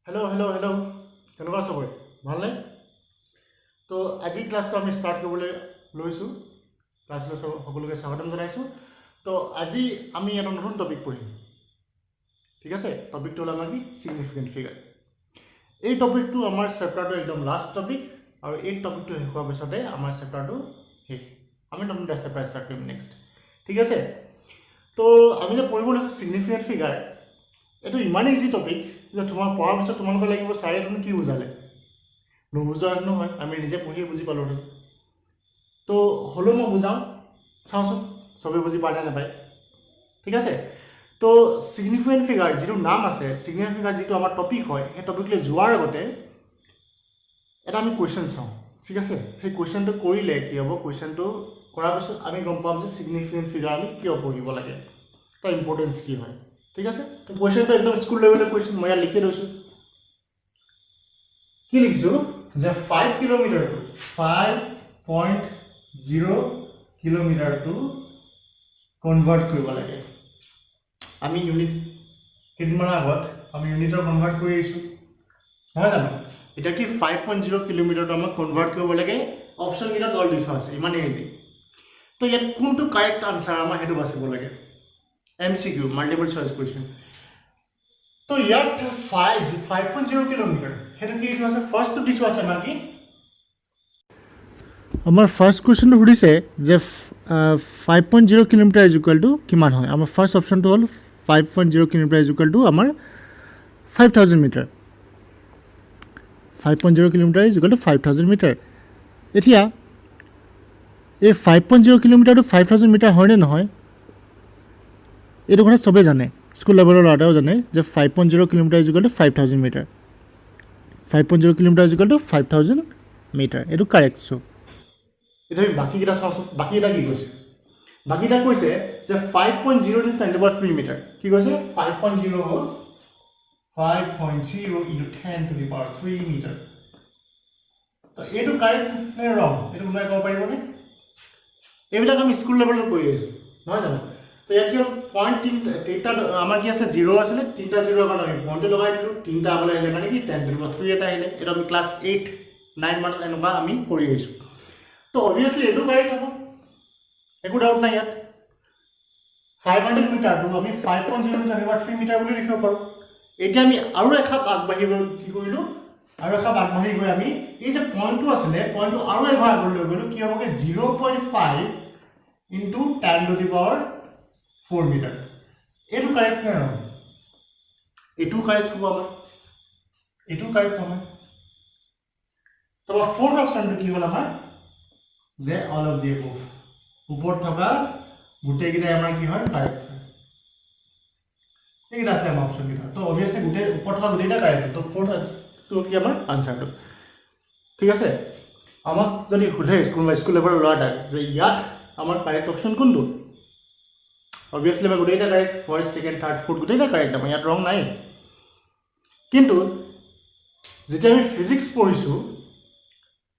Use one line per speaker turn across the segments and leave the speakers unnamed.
Hello' কেনেকুৱা চবৰে ভালনে? তো আজি ক্লাছটো আমি ষ্টাৰ্ট কৰিবলৈ লৈছোঁ। ক্লাছলৈ সকলোকে স্বাগতম জনাইছোঁ। তো আজি আমি এটা নতুন টপিক পঢ়িম, ঠিক আছে? টপিকটো হ'ল আমাৰ কি ছিগনিফিকেণ্ট ফিগাৰ। এই টপিকটো আমাৰ চেপ্টাৰটো একদম লাষ্ট টপিক, আৰু এই টপিকটো শেষ হোৱাৰ পিছতে আমাৰ চেপ্টাৰটো শেষ। আমি নতুন এটা চেপ্টাৰ ষ্টাৰ্ট কৰিম নেক্সট, ঠিক আছে? তো আমি যে পঢ়িব লৈছোঁ ছিগনিফিকেণ্ট ফিগাৰ, এইটো ইমানেই ইজি টপিক যে তোমাৰ পঢ়াৰ পিছত তোমালোকৰ লাগিব ছাৰে তুমি কি বুজালে, নুবুজোৱা নহয়, আমি নিজে পঢ়িয়ে বুজি পালোঁ। তো হ'লেও মই বুজাওঁ, চাওঁচোন চবেই বুজি পায় নে নাপায়, ঠিক আছে? তো ছিগনিফিকেণ্ট ফিগাৰ যিটো নাম আছে, ছিগনিফিকেণ্ট ফিগাৰ যিটো আমাৰ টপিক হয়, সেই টপিকলৈ যোৱাৰ আগতে এটা আমি কুৱেশ্যন চাওঁ, ঠিক আছে? সেই কুৱেশ্যনটো কৰিলে কি হ'ব, কুৱেশ্যনটো কৰাৰ পিছত আমি গম পাম যে ছিগনিফিকেণ্ট ফিগাৰ আমি কিয় পঢ়িব লাগে, তাৰ ইম্পৰ্টেঞ্চ কি হয়, ঠিক আছে? তো কুৱেশ্যনটো একদম স্কুল লেভেলৰ কুৱেশ্যন, মই ইয়াত লিখি লৈছোঁ। কি লিখিছোঁ যে 5 কিলোমিটাৰটো 5.0 কিলোমিটাৰটো কনভাৰ্ট কৰিব লাগে। আমি ইউনিট কেইদিনমানৰ আগত আমি ইউনিটৰ কনভাৰ্ট কৰি আহিছোঁ, নহয় জানো? এতিয়া কি 5.0 কিলোমিটাৰটো আমাক কনভাৰ্ট কৰিব লাগে। অপশ্যনকেইটা তলত দি থোৱা আছে, ইমানেই ইজি। তো ইয়াত কোনটো কাৰেক্ট আনচাৰ আমাৰ সেইটো বাচিব লাগে। MCQ multiple choice question. তো ইয়াত 5.0 কিলোমিটাৰ সেইটো কি লিখা আছে, ফাৰ্ষ্টটো দি থোৱা আছে আমাৰ কি, আমাৰ ফাৰ্ষ্ট কুৱেশ্যনটো সুধিছে যে 5.0 কিলোমিটাৰ ইজ ইকুৱেল টু কিমান হয়। আমাৰ ফাৰ্ষ্ট অপশ্যনটো হ'ল 5.0 কিলোমিটাৰ ইজ ইকুৱেল টু আমাৰ 5000 metre. 5.0 kilometre is equal to 5000 metre. এতিয়া এই 5.0 কিলোমিটাৰটো 5000 মিটাৰ হয়নে নহয়, এইটো কথা চবেই জানে, স্কুল লেভেলৰ ল'ৰাটাও জানে যে 5.0 kilometre is equal to 5000 metre. 5.0 kilometre is equal to 5000 metre, এইটো কাৰেক্ট। চ' এতিয়া আমি বাকীকেইটা চাওঁচোন, বাকীকেইটা কি কৈছে? বাকীকেইটা কৈছে যে 5.0 × 10³ মিটাৰ। কি কৈছে? 5.0 হ'ল 5.0 × 10³ মিটাৰ। তো এইটো কাৰেক্ট নে ৰং, এইটো কোনোবাই ক'ব পাৰিবনে? এইবিলাক আমি স্কুল লেভেলত কৰি আহিছোঁ, নহয় জানো? তো ইয়াত কি হ'ল, পইণ্ট তিনিটা আমাৰ কি আছিলে, 0 আছিলে, তিনিটা 0ৰ কাৰণে আমি পইণ্টটো লগাই দিলোঁ, তিনিটা আমালৈ আহিলে মানে কি 10³ এটা আহিলে। এইটো আমি ক্লাছ 8-9 মানত এনেকুৱা আমি কৰি আহিছোঁ। তো অবভিয়াছলি এইটো কাৰেক্ট হ'ব, একো ডাউট নাই ইয়াত। 500 মিটাৰটো আমি 5.0 × 10³ মিটাৰ বুলি লিখিব পাৰোঁ। এতিয়া আমি আৰু এখাপ আগবাঢ়ি কি কৰিলোঁ, আৰু এখাপ আগবাঢ়ি গৈ আমি এই যে পইণ্টটো আছিলে, পইণ্টটো আৰু এঘৰ আগলৈ লৈ গ'লোঁ। কি হ'বগৈ, 0.5 × 10⁴ মিটাৰ। এইটো কাৰেক্ট নে নহয়? এইটো কাৰেক্ট হ'ব আমাৰ, এইটো কাৰেক্ট হ'ব। তো আমাৰ ফ'ৰ্থ অপশ্যনটো কি হ'ল আমাৰ, যে অল অফ দি এবভ, ওপৰত থকা গোটেইকেইটাই আমাৰ কি হয়, কাৰেক্ট হয়। এইকেইটা আছিলে আমাৰ অপশ্যনকেইটা। তো অবভিয়াছলি গোটেই ওপৰত থকা গোটেইকেইটা কাৰেক্ট। তো ফ'ৰ্থটো কি আমাৰ আনচাৰটো, ঠিক আছে? আমাক যদি সোধে কোনোবা স্কুল লেভেলৰ ল'ৰা এটাক যে ইয়াত আমাৰ কাৰেক্ট অপশ্যন কোনটো, অবভিয়াছলি আমাৰ গোটেইকেইটা correct, first, second, third, fourth গোটেইকেইটা কাৰেক্ট, আমাৰ ইয়াত ৰং নাই। কিন্তু যেতিয়া আমি ফিজিক্স পঢ়িছোঁ,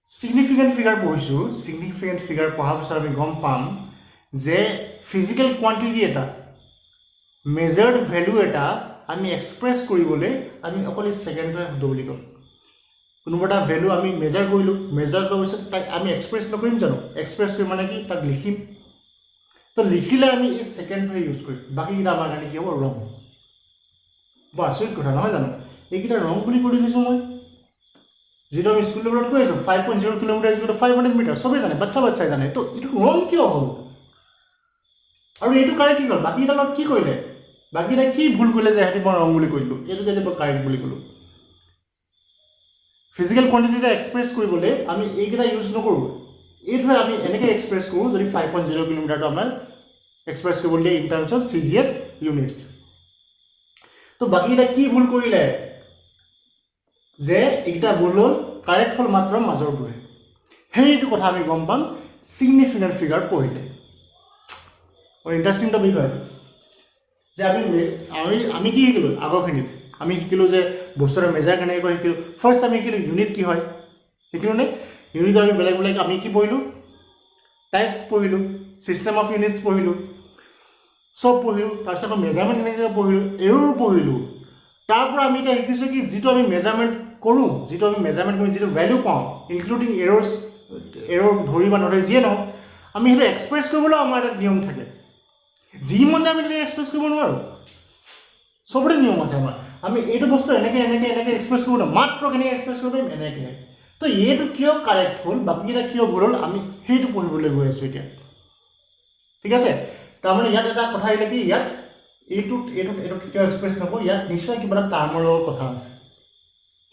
ছিগনিফিকেণ্ট ফিগাৰ পঢ়িছোঁ, ছিগনিফিকেণ্ট ফিগাৰ পঢ়াৰ পিছত আমি গম পাম যে ফিজিকেল কোৱান্টিটি এটা, মেজাৰ্ড ভেলু এটা আমি এক্সপ্ৰেছ কৰিবলৈ আমি অকল এই ছেকেণ্ডটোৱে শুদ্ধ বুলি ক'ম। কোনোবা এটা ভেলু আমি মেজাৰ কৰিলোঁ, মেজাৰ কৰাৰ পিছত তাক আমি এক্সপ্ৰেছ নকৰিম জানো? এক্সপ্ৰেছ কৰিম মানে কি, তাক লিখিম। তো লিখিলে আমি এই ছেকেণ্ডটোৱে ইউজ কৰিম, বাকীকেইটা আমাৰ কাৰণে কি হ'ব, ৰং। বৰ আচৰিত কথা নহয় জানো? এইকেইটা ৰং বুলি কৰি দিছোঁ মই, যিটো আমি স্কুল লেভেলত কৈ আছোঁ 5.0 kilometre is equal to 500 metre, চবেই জানে, বাচ্চাই জানে। তো এইটো ৰং কিয় হ'ল, আৰু এইটো কাৰেক্ট কি হ'ল? বাকীকেইটা লগত কি কৰিলে, বাকীকেইটাই কি ভুল কৰিলে যে সিহঁতি মই ৰং বুলি কৈ দিলোঁ, এইটোকে যে মই কাৰেক্ট বুলি ক'লোঁ। ফিজিকেল কোৱান্টিটি এটা এক্সপ্ৰেছ কৰিবলৈ আমি এইকেইটা ইউজ নকৰোঁ, এইটোৱে আমি এনেকৈ এক্সপ্ৰেছ কৰোঁ যদি 5.0 কিলোমিটাৰটো আমাৰ এক্সপ্ৰেছ কৰিবলৈ দিয়ে in terms of CGS units. তো বাকীকেইটা কি ভুল কৰিলে, যে এইকেইটা ভুল হ'ল, কাৰেক্ট হ'ল মাত্ৰ মাজৰটোৱে। সেইটো কথা আমি গম পাম ছিগনিফিকেণ্ট ফিগাৰ পঢ়িলে। ইণ্টাৰেষ্টিং টপিক হয় যে আমি কি শিকিলোঁ আগৰখিনিত, আমি শিকিলোঁ যে বস্তু এটা মেজাৰ কেনেকৈ কৰে শিকিলোঁ। ফাৰ্ষ্ট আমি শিকিলোঁ ইউনিট কি হয়, শিকিলোঁ নে? ইউনিট আমি বেলেগ বেলেগ আমি কি পঢ়িলোঁ, টাইপছ পঢ়িলোঁ, ছিষ্টেম অফ ইউনিটছ পঢ়িলোঁ, চব পঢ়িলোঁ। তাৰপিছত আকৌ মেজাৰমেণ্ট কেনেকৈ পঢ়িলোঁ, এৰো পঢ়িলোঁ, তাৰ পৰা আমি এটা শিকিছোঁ কি যিটো আমি মেজাৰমেণ্ট কৰোঁ যিটো ভ্যালু পাওঁ ইনক্লুডিং এৰৰ ধৰি বা নধৰি যিয়ে নহওক আমি সেইটো এক্সপ্ৰেছ কৰিবলৈ আমাৰ এটা নিয়ম থাকে যি মন যায় আমি তেনেকৈ এক্সপ্ৰেছ কৰিব নোৱাৰোঁ চবৰে নিয়ম আছে আমাৰ আমি এইটো বস্তু এনেকৈ এক্সপ্ৰেছ কৰিব নোৱাৰোঁ মাত্ৰ কেনেকৈ এক্সপ্ৰেছ কৰিব পাৰিম এনেকৈ তো এইটো কিয় কাৰেক্ট হ'ল বাকীকেইটা কিয় ভুল হ'ল আমি সেইটো পঢ়িবলৈ গৈ আছোঁ এতিয়া ঠিক আছে তাৰমানে ইয়াত এটা কথা আহিলে কি ইয়াত এইটোত কিয় এক্সপ্ৰেছ নকৰোঁ ইয়াত নিশ্চয় কিবা এটা টাৰ্মৰ লগত কথা আছে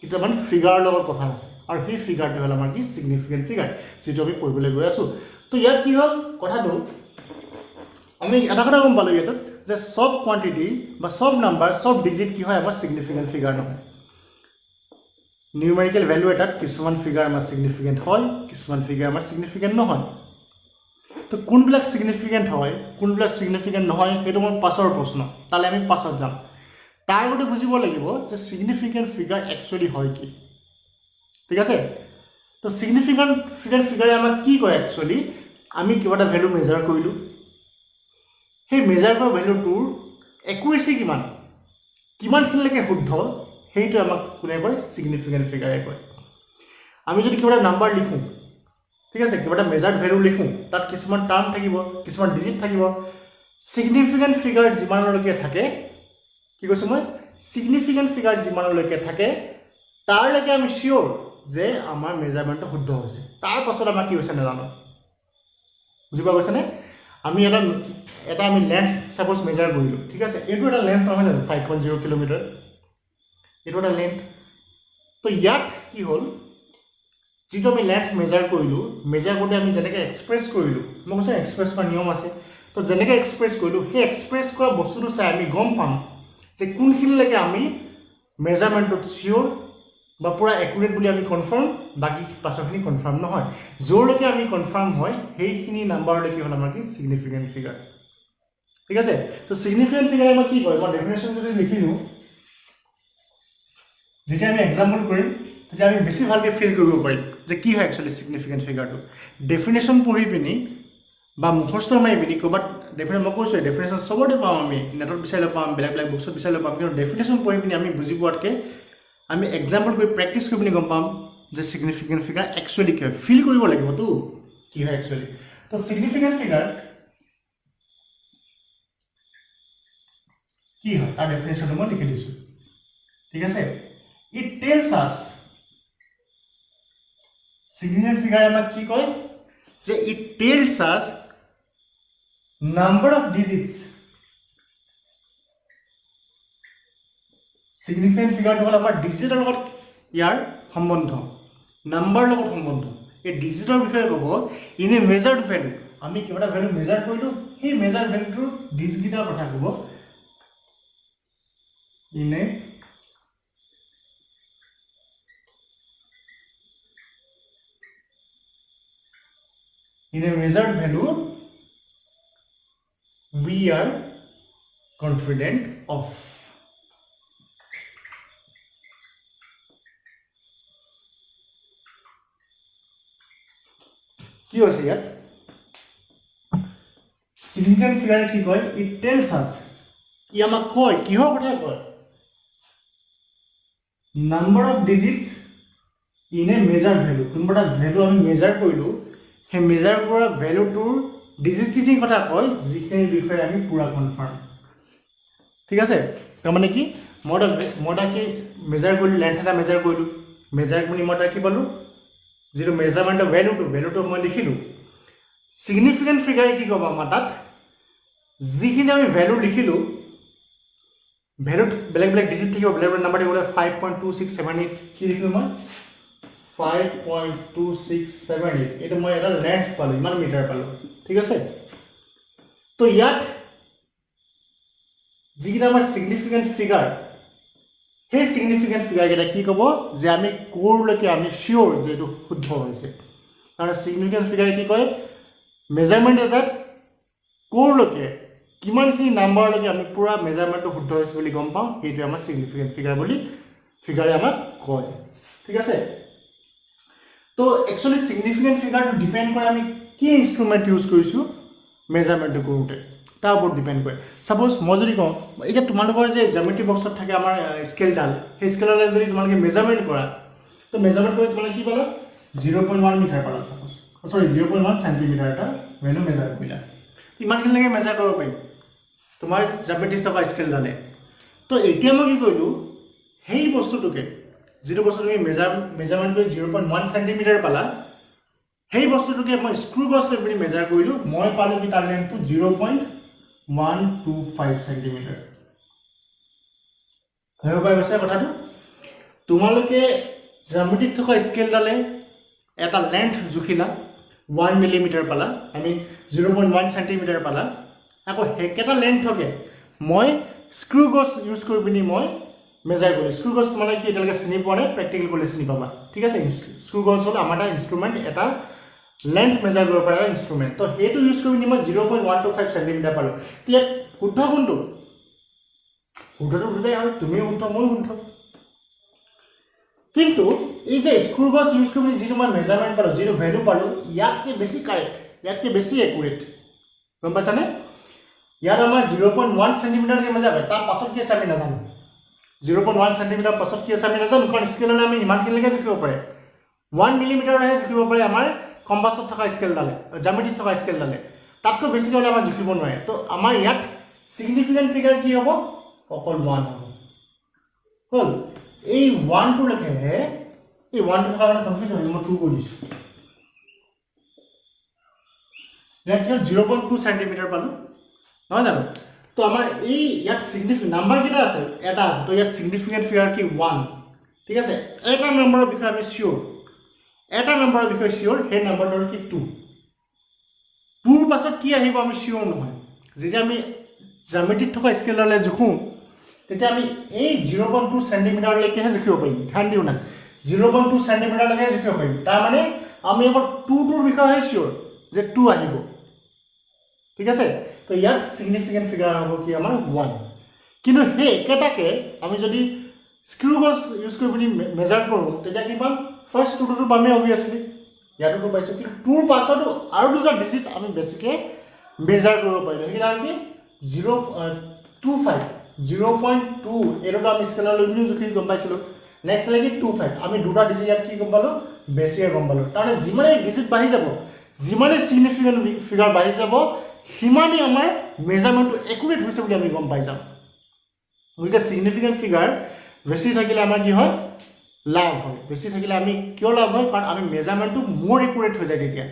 কেতিয়াবা ফিগাৰৰ লগত কথা আছে আৰু সেই ফিগাৰটো হ'ল আমাৰ কি ছিগনিফিকেণ্ট ফিগাৰ যিটো আমি পঢ়িবলৈ গৈ আছোঁ তো ইয়াত কি হ'ল কথাটো আমি এটা কথা গম পালোঁ ইয়াত যে সব কোৱান্টিটি বা সব নাম্বাৰ সব ডিজিট কি হয় আমাৰ ছিগনিফিকেণ্ট ফিগাৰ নহয় নিউমেৰিকেল ভ্যালু এটাত কিছুমান ফিগাৰ আমাৰ ছিগনিফিকেণ্ট হয় কিছুমান ফিগাৰ আমাৰ ছিগনিফিকেণ্ট নহয় তো কোনবিলাক ছিগনিফিকেণ্ট হয় কোনবিলাক ছিগনিফিকেণ্ট নহয় সেইটো মোৰ পাছৰ প্ৰশ্ন তালৈ আমি পাছত যাম তাৰ আগতে বুজিব লাগিব যে ছিগনিফিকেণ্ট ফিগাৰ একচুৱেলি হয় কি ঠিক আছে তো ছিগনিফিকেণ্ট ফিগাৰে আমাক কি কয় একচুৱেলি আমি কিবা এটা ভ্যালু মেজাৰ কৰিলোঁ সেই মেজাৰ কৰা ভ্যালুটোৰ একুৰেচি কিমানখিনিলৈকে শুদ্ধ সেইটো আমাক কোনে কয় ছিগনিফিকেণ্ট ফিগাৰে কয় আমি যদি কিবা এটা নাম্বাৰ লিখোঁ ঠিক আছে কিবা এটা মেজাৰ্ড ভ্যালু লিখোঁ তাত কিছুমান টাৰ্ম থাকিব কিছুমান ডিজিট থাকিব ছিগনিফিকেণ্ট ফিগাৰ যিমানলৈকে থাকে কি কৈছোঁ মই ছিগনিফিকেণ্ট ফিগাৰ যিমানলৈকে থাকে তাৰলৈকে আমি চিয়'ৰ যে আমাৰ মেজাৰমেণ্টটো শুদ্ধ হৈছে তাৰ পাছত আমাৰ কি হৈছে নাজানো বুজি পোৱা গৈছেনে আমি এটা আমি লেন্থ সাপোজ মেজাৰ কৰিলোঁ ঠিক আছে এইটো এটা লেন্থ নহয় জানো 5.0 কিলোমিটাৰ এইটো এটা লেন্থ তো ইয়াত কি হ'ল যিটো আমি লেন্থ মেজাৰ কৰিলোঁ মেজাৰ কৰোঁতে আমি যেনেকৈ এক্সপ্ৰেছ কৰিলোঁ মই কৈছোঁ এক্সপ্ৰেছ কৰাৰ নিয়ম আছে তো যেনেকৈ এক্সপ্ৰেছ কৰিলোঁ সেই এক্সপ্ৰেছ কৰা বস্তুটো চাই আমি গম পাম যে কোনখিনিলৈকে আমি মেজাৰমেণ্টটোত চিয়'ৰ বা পুৰা একুৰেট বুলি আমি কনফাৰ্ম বাকী পাছৰখিনি কনফাৰ্ম নহয় য'ৰলৈকে আমি কনফাৰ্ম হয় সেইখিনি নাম্বাৰলৈকে হ'ল আমাৰ কি ছিগনিফিকেণ্ট ফিগাৰ ঠিক আছে তো ছিগনিফিকেণ্ট ফিগাৰে আমাক কি কয় মই ডেফিনেশ্যন যদি লিখিলোঁ যেতিয়া আমি এক্সাম্পল কৰিম তেতিয়া আমি বেছি ভালকৈ ফিল কৰিব পাৰিম যে কি হয় একচুৱেলি ছিগনিফিকেণ্ট ফিগাৰটো ডেফিনেশ্যন পঢ়ি পিনি বা মুখস্থ মাৰি পিনি ক'ৰবাত ডেফিনেশ্যন মই কৈছোঁ ডেফিনেশ্যন চবতে পাম আমি নেটত বিচাৰিলে পাম বেলেগ বুকছত বিচাৰিলে পাম কিন্তু ডেফিনেশ্যন পঢ়ি পিনি আমি বুজি পোৱাতকৈ আমি এক্সাম্পল কৰি প্ৰেক্টিছ কৰি পিনি গম পাম যে ছিগনিফিকেণ্ট ফিগাৰ একচুৱেলি কি হয় ফিল কৰিব লাগিবতো কি হয় একচুৱেলি তো ছিগনিফিকেণ্ট ফিগাৰ কি হয় তাৰ ডেফিনেশ্যনটো মই লিখি দিছোঁ ঠিক আছে ইট টেলছ আছ ছিগনিফিকেণ্ট ফিগাৰে আমাক কি কয় যে ইট টেলছ আছ নাম্বাৰ অফ ডিজিটছ ছিগনিফিকেণ্ট ফিগাৰটো হ'ল আমাৰ ডিজিটৰ লগত ইয়াৰ সম্বন্ধ নাম্বাৰৰ লগত সম্বন্ধ এই ডিজিটৰ বিষয়ে ক'ব ইন এ মেজাৰ্ড ভ্যালু আমি কিবা এটা ভ্যালু মেজাৰ কৰিলোঁ সেই মেজাৰ ভ্যালুটোৰ ডিজিটকেইটাৰ কথা ক'ব in a measured value we are confident of কি হৈছে ইয়াত ছিগনিফিকেণ্ট ফিগাৰে কি কয় ইট টেলছ আছ ই আমাক কয় কিহৰ কথা কয় number of digits in a measure value কোনোবা এটা ভ্যালু আমি মেজাৰ কৰিলোঁ সেই মেজাৰ কৰা ভ্যালুটোৰ ডিজিটখিনিৰ কথা কয় যিখিনি বিষয়ে আমি পুৰা কনফাৰ্ম ঠিক আছে তাৰমানে কি মই এটা কি মেজাৰ কৰিলোঁ লেন্থ এটা মেজাৰ কৰিলোঁ মেজাৰ কৰি মই এটা কি পালোঁ যিটো মেজাৰমেণ্টৰ ভ্যালুটো মই লিখিলোঁ ছিগনিফিকেণ্ট ফিগাৰে কি ক'ব আমাৰ তাত যিখিনি আমি ভ্যালু লিখিলোঁ ভ্যালুত বেলেগ ডিজিট থাকিব বেলেগ নাম্বাৰ থাকিব 5.2678 কি লিখিলোঁ মই 5.2678 এইটো মই এটা লেন্থ পালোঁ ইমান মিটাৰ পালোঁ ঠিক আছে তো ইয়াত যিকেইটা আমাৰ ছিগনিফিকেণ্ট ফিগাৰ সেই ছিগনিফিকেণ্ট ফিগাৰকেইটা কি ক'ব যে আমি ক'ৰলৈকে আমি চিয়'ৰ যে এইটো শুদ্ধ হৈছে কাৰণ ছিগনিফিকেণ্ট ফিগাৰে কি কয় মেজাৰমেণ্ট এটাত ক'ৰলৈকে কিমানখিনি নাম্বাৰলৈকে আমি পুৰা মেজাৰমেণ্টটো শুদ্ধ হৈছে বুলি গম পাওঁ সেইটোৱে আমাৰ ছিগনিফিকেণ্ট ফিগাৰ বুলি ফিগাৰে আমাক কয় ঠিক আছে তো একচুৱেলি ছিগনিফিকেণ্ট ফিগাৰটো ডিপেণ্ড কৰে আমি কি ইনষ্ট্ৰুমেণ্ট ইউজ কৰিছোঁ মেজাৰমেণ্টটো কৰোঁতে তাৰ ওপৰত ডিপেণ্ড কৰে সাপোজ মই যদি কওঁ এতিয়া তোমালোকৰ যে জ্যামিতি বক্সত থাকে আমাৰ স্কেলডাল সেই স্কেলডালে যদি তোমালোকে মেজাৰমেণ্ট কৰা তো মেজাৰমেণ্ট কৰি তোমালোকে কি পালা 0.1 মিটাৰ পালা সাপোজ সৰি 0.1 সেন্টিমিটাৰ এটা ভ্যালু মেজাৰ কৰিলা ইমানখিনিলৈকে মেজাৰ কৰিব পাৰিম তোমাৰ জ্যামিতি থকা স্কেলডালে তো এতিয়া মই কি কৰিলোঁ সেই বস্তুটোকে যিটো বস্তু তুমি মেজাৰমেণ্ট কৰি 0.1 সেন্টিমিটাৰ পালা সেই বস্তুটোকে মই স্ক্ৰু গছ লৈ পিনি মেজাৰ কৰিলোঁ মই পালোঁ কি তাৰ লেন্থটো 0.125 সেন্টিমিটাৰ হৈ পাই গৈছে কথাটো তোমালোকে জ্যামিতিত থকা স্কেলডালে এটা লেন্থ জুখিলা 1 মিলিমিটাৰ পালা আমি 0.1 সেন্টিমিটাৰ পালা আকৌ হেকেটা লেন্থ থাকে মই স্ক্ৰু গছ ইউজ কৰি পিনি মই মেজাৰ কৰি স্ক্ৰু গছ মানে কি এটালৈকে চিনি পোৱা নাই প্ৰেক্টিকেল কৰিলে চিনি পাবা ঠিক আছে স্ক্ৰু গছ হ'ল আমাৰ এটা ইনষ্ট্ৰুমেণ্ট এটা লেন্থ মেজাৰ কৰিব পৰা ইনষ্ট্ৰুমেণ্ট তো সেইটো ইউজ কৰি পিনি মই 0.125 সেন্টিমিটাৰ পালোঁ ইয়াত শুদ্ধ কোনটো শুদ্ধটো শুদ্ধই হয় তুমিও শুদ্ধ ময়ো শুদ্ধ কিন্তু এই যে স্ক্ৰু গছ ইউজ কৰি পিনি যিটো মই মেজাৰমেণ্ট পালোঁ যিটো ভেলু পালোঁ ইয়াতকৈ বেছি কাৰেক্ট ইয়াতকৈ বেছি একুৰেট গম পাইছানে ইয়াত আমাৰ 0.1 সেন্টিমিটাৰলৈকে মেজাৰ হয় তাৰ পাছত কি আছে আমি নাজানো 0.1 সেন্টিমিটাৰ পাছত কি আছে আমি নাজানো কাৰণ স্কেলডালে আমি ইমানখিনিলৈকে জুখিব পাৰে 1 মিলিমিটাৰলৈকে জুখিব পাৰে আমাৰ কম্পাছত থকা স্কেলডালে জ্যামিতিত থকা স্কেলডালে তাতকৈ বেছিকৈ হ'লে আমাৰ জুখিব নোৱাৰে তো আমাৰ ইয়াত ছিগনিফিকেণ্ট ফিগাৰ কি হ'ব অকল 1 হ'ব হ'ল এই 1টো লেখেহে এই 1টো থকা কাৰণে কনফিউজ হৈ মই 2 কৰি দিছোঁ ইয়াত 0.2 সেন্টিমিটাৰ পালোঁ নহয় জানো তো আমাৰ এই ইয়াত সিগনিফিকেন্ট নাম্বাৰ কেইটা আছে এটা আছে তো ইয়াত সিগনিফিকেন্ট ফিগাৰ কি 1 ঠিক আছে এটা নম্বৰৰ বিষয়ে আমি শিওৰ এটা নম্বৰৰ বিষয়ে শিওৰ সেই নম্বৰটোৰ কি 2 2ৰ পাছত কি আহিব আমি শিওৰ নহয় যেতিয়া আমি জ্যামিতিত থকা স্কেললৈ জুখো তেতিয়া আমি এই 0.2 সেন্টিমিটাৰলৈকেহে জুখিব পাৰিম ধ্যান দিও না 0.2 সেন্টিমিটাৰলৈকে জুখিব পাৰিম তাৰ মানে আমি অকল 2টোৰ বিষয়ে শিওৰ যে 2 আহিব ঠিক আছে তো ইয়াত সিগনিফিকেন্ট ফিগাৰ হ'ব কি আমাৰ 1 কিন্তু হে একেটাকে আমি যদি স্ক্ৰু গছ ইউজ কৰি পিনি মেজাৰ কৰোঁ তেতিয়া কি পাম ফাৰ্ষ্ট 2টো পামে অবভিয়াছলি ইয়াতো পাইছোঁ কিন্তু 2ৰ পাছতো আৰু দুটা ডিজিট আমি বেছিকৈ মেজাৰ কৰিব পাৰিলোঁ সেইকেইটা কি 0.2 এইটোতো আমি স্কেলৰ লৈ পিনিও জুখি গম পাইছিলোঁ নেক্সট লাগে 25 আমি দুটা ডিজিট ইয়াত কি গম পালোঁ বেছিকৈ গম পালোঁ তাৰমানে যিমানেই ডিজিট বাঢ়ি যাব যিমানেই সিগনিফিকেন্ট ফিগাৰ বাঢ়ি যাব সিমানেই আমাৰ মেজাৰমেণ্টটো একুৰেট হৈছে বুলি আমি গম পাই যাম গতিকে সিগনিফিকেন্ট ফিগাৰ বেছি থাকিলে আমাৰ কি হয় লাভ হয় বেছি থাকিলে আমি কিয় লাভ হয় কাৰণ আমি মেজাৰমেণ্টটো মোৰ একুৰেট হৈ যায় তেতিয়া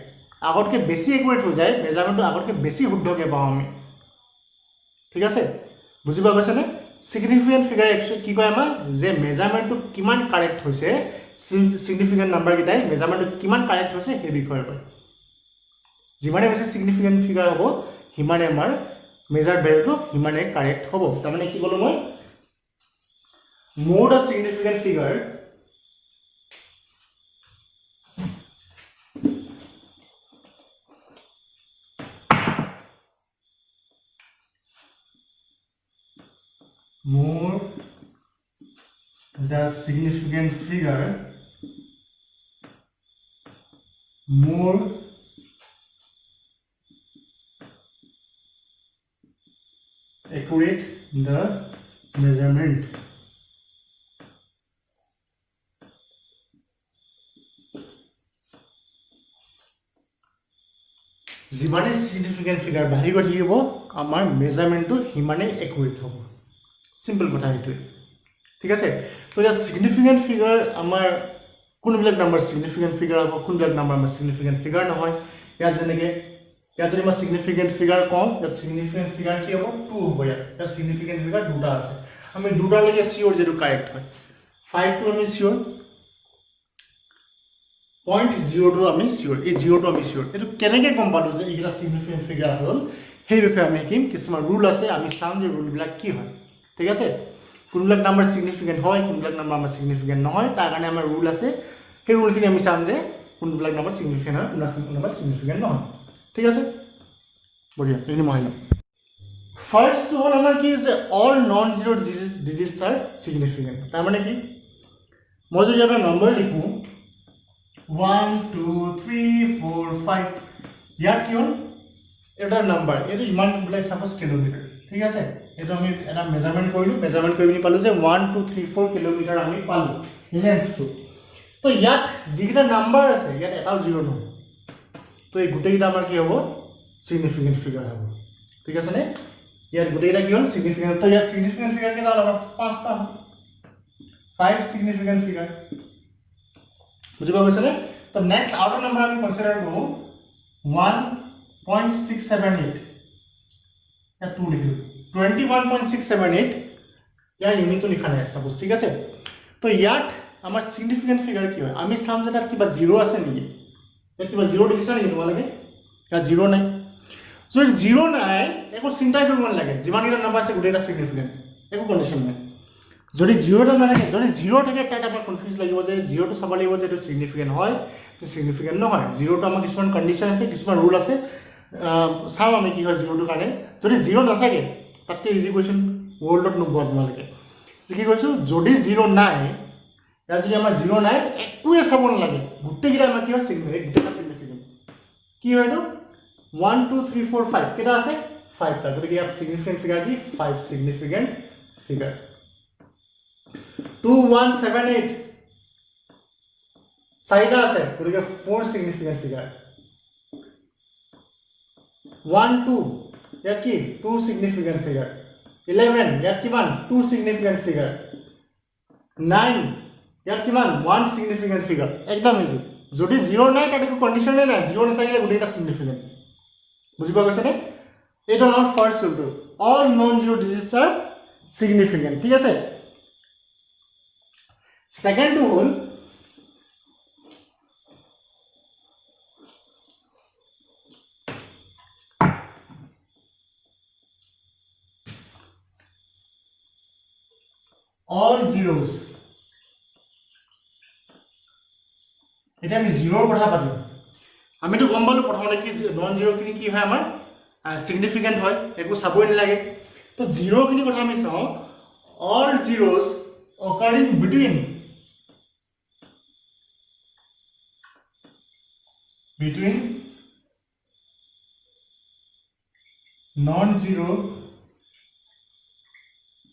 আগতকৈ বেছি একুৰেট হৈ যায় মেজাৰমেণ্টটো আগতকৈ বেছি শুদ্ধকৈ পাওঁ আমি ঠিক আছে বুজি পোৱা গৈছেনে সিগনিফিকেন্ট ফিগাৰ কি কয় আমাৰ যে মেজাৰমেণ্টটো কিমান কাৰেক্ট হৈছে সিগনিফিকেন্ট নাম্বাৰকেইটাই মেজাৰমেণ্টটো কিমান কাৰেক্ট হৈছে সেই বিষয়ে কয় যিমানে বেছি সিগনিফিকেন্ট ফিগাৰ হ'ব সিমানে আমাৰ মেজাৰ ভেলুটো সিমানে কাৰেক্ট হ'ব তাৰমানে কি ক'লোঁ মই more the significant figure more the significant figure more accurate the measurement যিমানে সিগনিফিকেন্ট ফিগাৰ বাঢ়ি গৈ থাকিব আমাৰ মেজাৰমেণ্টটো সিমানে একুৰেট হ'ব সিম্পল কথা এইটোৱে ঠিক আছে তো ইয়াত সিগনিফিকেন্ট ফিগাৰ আমাৰ কোনবিলাক নাম্বাৰ সিগনিফিকেন্ট ফিগাৰ হ'ব কোনবিলাক নাম্বাৰ আমাৰ সিগনিফিকেন্ট ফিগাৰ নহয় ইয়াত যেনেকৈ ইয়াত যদি মই সিগনিফিকেন্ট ফিগাৰ কওঁ ইয়াত সিগনিফিকেন্ট ফিগাৰ কি হ'ব 2 হ'ব ইয়াত সিগনিফিকেন্ট ফিগাৰ দুটা আছে আমি দুটালৈকে চিয়'ৰ যেটো কাৰেক্ট হয় 5টো আমি চিয়'ৰ 0.02 আমি চিয়'ৰ এই 0টো আমি চিয়'ৰ এইটো কেনেকৈ গম পালোঁ যে এইকেইটা সিগনিফিকেন্ট ফিগাৰ হ'ল সেই বিষয়ে আমি শিকিম কিছুমান ৰুল আছে আমি চাম যে ৰুলবিলাক কি হয় ঠিক আছে কোনবিলাক নাম্বাৰ সিগনিফিকেন্ট হয় কোনবিলাক নাম্বাৰ আমাৰ সিগনিফিকেন্ট নহয় তাৰ কাৰণে আমাৰ ৰুল আছে সেই ৰুলখিনি আমি চাম যে কোনবিলাক নাম্বাৰ সিগনিফিকেন্ট হয় কোনবিলাক নাম্বাৰ সিগনিফিকেন্ট নহয় ঠিক আছে বঢ়িয়া এইখিনি মই লম ফাৰ্ষ্টটো হ'ল আমাৰ কি যে all non zero' digits are significant তাৰমানে কি মই যদি এটা নম্বৰ লিখোঁ 1 2 3 4 5 ইয়াত কি হ'ল এটা নাম্বাৰ এইটো ইমান বোলে সাপোজ কিলোমিটাৰ ঠিক আছে এইটো আমি এটা মেজাৰমেন্ট কৰিলো মেজাৰমেন্ট কৰি পিনি পালো যে 1 2 3 4 কিলোমিটাৰ আমি পালো লেন্থটো তো ইয়াত যিকেইটা নাম্বাৰ আছে ইয়াত এটাও জিৰ' নহয় তো এই গোটেইকেইটা আমাৰ কি হ'ব সিগনিফিকেন্ট ফিগাৰ হ'ব ঠিক আছে নে ইয়াত গোটেইকেইটা কি হ'ল সিগনিফিকেন্ট তো ইয়াত সিগনিফিকেন্ট ফিগাৰ কেইটা হ'ল আমাৰ পাঁচটা 5 সিগনিফিকেন্ট ফিগাৰ বুজি পোৱা গৈছে নে তো নেক্সট আউটাৰ নাম্বাৰ আমি কনসিডাৰ কৰো 1.678 या 2 लिखिलो 21.678 यार यूनिट तो लिखा है सपोज ठीक আছে তো ইয়াত আমাৰ সিগনিফিকেন্ট ফিগাৰ কি হয় আমি চাম যে তাত কিবা জিৰ' আছে নেকি ইয়াত কিবা জিৰ' দেখিছা নেকি তোমালোকে ইয়াত জিৰ' নাই যদি জিৰ' নাই একো চিন্তাই কৰিব নালাগে যিমান কেইটা নম্বৰ আছে গোটেইটা সিগনিফিকেন্ট একো কন্ডিশন নাই যদি জিৰ'টা নাথাকে যদি জিৰ' থাকে তাত আমাৰ কনফিউজ লাগিব যে জিৰ'টো চাব লাগিব যে এইটো সিগনিফিকেন্ট হয় যে সিগনিফিকেন্ট নহয় জিৰ'টো আমাৰ কিছুমান কন্ডিশন আছে কিছুমান ৰুল আছে চাম আমি কি হয় জিৰ'টোৰ কাৰণে যদি জিৰ' নাথাকে তাতকৈ ইজি কুৱেশ্যন ৱৰ্ল্ডত নোপোৱা তোমালোকে কি কৈছোঁ যদি জিৰ' নাই ইয়াত যদি আমাৰ জিৰ' নাই একোৱে চাব নালাগে গোটেইকেইটা আমাৰ কি হয় সিগনিফিকেন্ট গোটেইটা সিগনিফিকেন্ট কি হয় এইটো 1 2 3 4 5 কেইটা আছে 5টা গতিকে ইয়াত সিগনিফিকেন্ট ফিগাৰ কি 5 সিগনিফিকেন্ট ফিগাৰ 2178 চাৰিটা আছে গতিকে 4 সিগনিফিকেন্ট ফিগাৰ 1 2 ইয়াত কি 2 সিগনিফিকেন্ট ফিগাৰ 11 ইয়াত কিমান 2 সিগনিফিকেন্ট ফিগাৰ 9 ইয়াত কিমান 1 সিগনিফিকেন্ট ফিগাৰ একদম ইজি যদি জিৰ' নাই তাত একো কন্ডিশনে নাই জিৰ' নাথাকিলে গোটেইটা সিগনিফিকেন্ট বুজি পোৱা গৈছে নে এইটো আমাৰ ফাৰ্ষ্ট ৰুলটো all non zero' digits are significant ঠিক আছে সেকেন্ডটো হ'ল all zeros এটা আমি জিৰ'ৰ কথা পাতিম আমিতো গম পালো প্ৰথমতে কি নন জিৰ'খিনি কি হয় আমাৰ সিগনিফিকেন্ট হয় একো চাবই নালাগে তো জিৰ'খিনি কথা আমি চাওঁ all zeros occurring between non-zero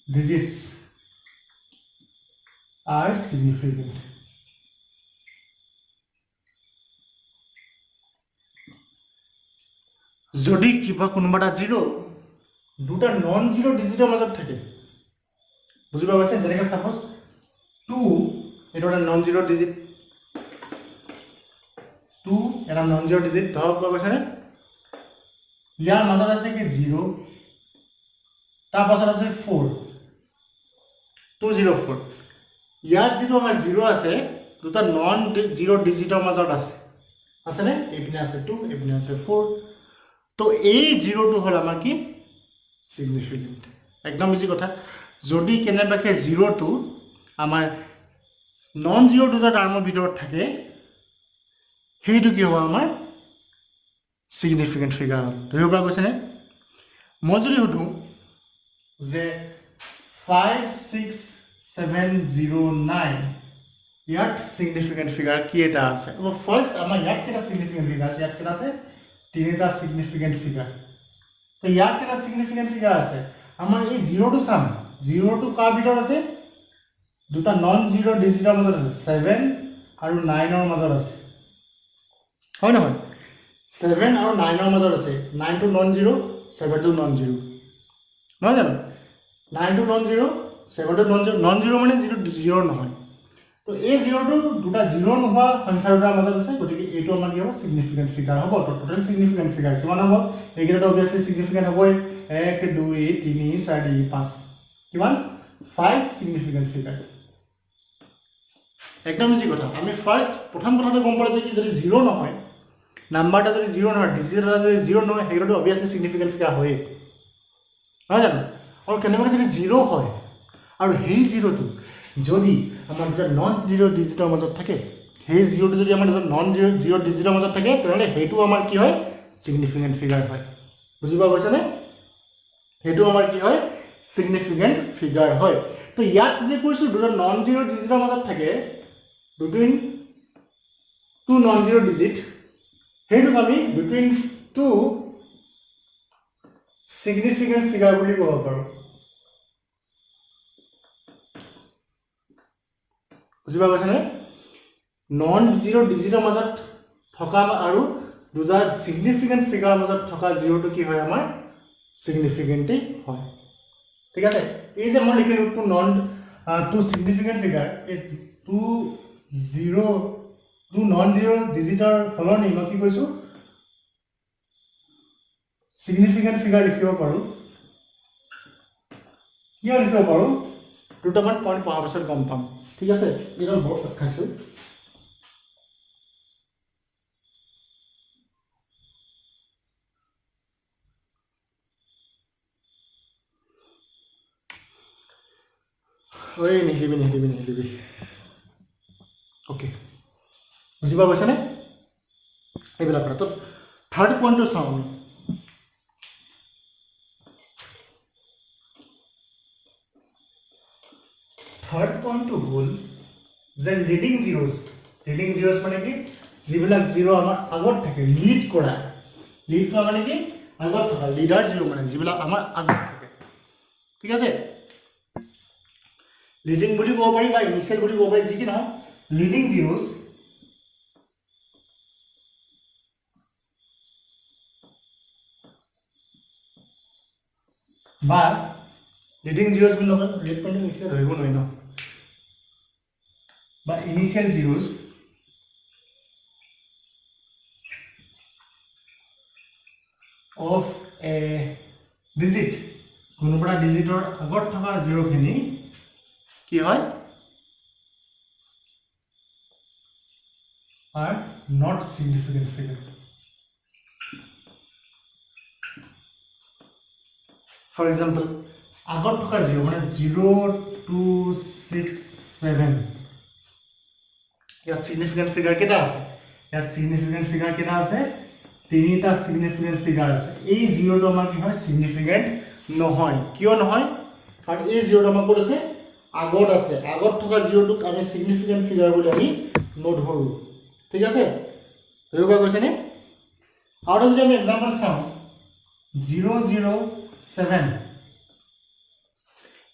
digits are significant. যদি কিবা কোনোবাটা জিৰ' দুটা নন জিৰ' ডিজিটৰ মাজত থাকে বুজি পোৱা গৈছে যেনেকৈ সাপোজ 2 এইটো এটা নন জিৰ' ডিজিট 2 এটা নন জিৰ' ডিজিট ধৰক পোৱা গৈছেনে ইয়াৰ মাজত আছে কি 0 তাৰ পাছত আছে 4 204 ইয়াত যিটো আমাৰ 0 আছে দুটা নন জিৰ' ডিজিটৰ মাজত আছে নে এইপিনে আছে 2 এইপিনে আছে 4 তো এই জিৰ'টো হ'ল আমাৰ কি সিগনিফিকেন্ট একদম ইজি কথা যদি কেনেবাকৈ জিৰ'টো আমাৰ নন জিৰ' দুটা টাৰ্মৰ ভিতৰত থাকে সেইটো কি হ'ব আমাৰ সিগনিফিকেন্ট ফিগাৰ ধৰিব পৰা গৈছেনে মই যদি সুধোঁ যে 56709 ইয়াত সিগনিফিকেন্ট ফিগাৰ কি এটা আছে ফাৰ্ষ্ট আমাৰ ইয়াত কেইটা সিগনিফিকেন্ট ফিগাৰ আছে ইয়াত কেইটা আছে তিনিটা সিগনিফিকেন্ট ফিগাৰ তো ইয়াত কেইটা সিগনিফিকেন্ট ফিগাৰ আছে আমাৰ এই জিৰ'টো চাম জিৰ'টো কাৰ ভিতৰত আছে দুটা নন জিৰ' ডিজিটৰ মাজত আছে 7 আৰু 9ৰ মাজত আছে হয় নহয় 7 আৰু 9ৰ মাজত আছে 9 টো নন জিৰ' 7 টো নন জিৰ' নহয় জানো 9 টো নন জিৰ' 7 টো নন জিৰ' মানে জিৰ' নহয় তো এই জিৰ'টো দুটা জিৰ' নোহোৱা সংখ্যা দুটাৰ মাজত আছে গতিকে এইটো আমাৰ কি হ'ব সিগনিফিকেন্ট ফিগাৰ হ'ব তো টোটেল সিগনিফিকেন্ট ফিগাৰ কিমান হ'ব এইকেইটা অবভিয়াছলি সিগনিফিকেন্ট হ'বই 1 2 3 4 5 কিমান 5 সিগনিফিকেন্ট ফিগাৰ একদম ইজি কথা আমি ফাৰ্ষ্ট প্ৰথম কথাটো গম পালোঁ যে কি যদি জিৰ' নহয় নাম্বাৰটা যদি জিৰ' নহয় ডিজিট এটা যদি জিৰ' নহয় সেইটোতো অবভিয়াছলি সিগনিফিকেন্ট ফিগাৰ হয়েই নহয় জানো আৰু কেনেবাকৈ যদি জিৰ' হয় আৰু সেই জিৰ'টো যদি আমাৰ দুটা নন জিৰ' ডিজিটৰ মাজত থাকে সেই জিৰ'টো যদি আমাৰ দুটা নন জিৰ' ডিজিটৰ মাজত থাকে তেনেহ'লে সেইটো আমাৰ কি হয় সিগনিফিকেন্ট ফিগাৰ হয় বুজি পোৱা গৈছেনে সেইটো আমাৰ কি হয় সিগনিফিকেন্ট ফিগাৰ হয় তো ইয়াত যে কৈছোঁ দুটা নন জিৰ' ডিজিটৰ মাজত থাকে between two non zero' digit সেইটোক আমি বিটুইন টু significant figure বুলি ক'ব পাৰো বুজিবা গৈছানে নন জিৰ' ডিজিটৰ মাজত থকা আৰু দুটা significant figure মাজত থকা জিৰ'টো কি হয় আমাৰ significant হয় ঠিক আছে এই যে মই লিখিলো two non two significant figure এই টু নন জিৰ' ডিজিটৰ সলনি মই কি কৈছো significant figure লিখিব পাৰো কিয় লিখিব পাৰো দুটামান পইণ্ট পঢ়াৰ পিছত গম পাম ঠিক আছে এটা বৰ খাইছো ওই নিহিলিবি ওকে বুজিবা গৈছানে এইবিলাক কথা তো থাৰ্ড পইণ্টটো চাওঁ আমি থাৰ্ড পইণ্টটো হ'ল যে লিডিং জিৰ'জ মানে কি যিবিলাক জিৰ' আমাৰ আগত থাকে লিড কৰা মানে কি আগত থকা লিডাৰ জিৰ' মানে যিবিলাক আমাৰ আগত থাকে ঠিক আছে লিডিং বুলি ক'ব পাৰি বা ইনিচিয়েল বুলি ক'ব পাৰি যি কি নহয় লিডিং জিৰ'জ বা লিডিং জিৰ'জ বুলি নকয় ৰেড পইণ্টটো লিখিলে ধৰিব নোৱাৰি ন বা ইনিচিয়েল জিৰ'জ অফ এ ডিজিট কোনোবা ডিজিটৰ আগত থকা জিৰ'খিনি কি হয় are not significant figure for example আগত থকা জিৰ' মানে 0 2 6 7 ইয়াত significant figure কেইটা আছে ইয়াত significant figure কেইটা আছে তিনিটা significant figure আছে এই জিৰ'টো আমাৰ কি হয় significant নহয় কিয় নহয় কাৰণ এই জিৰ'টো আমাৰ ক'ত আছে আগত আছে আগত থকা জিৰ'টোক আমি significant figure বুলি আমি নধৰো ঠিক আছে ধৰিব গৈছেনে আৰু যদি আমি এক্সাম্পল চাওঁ 007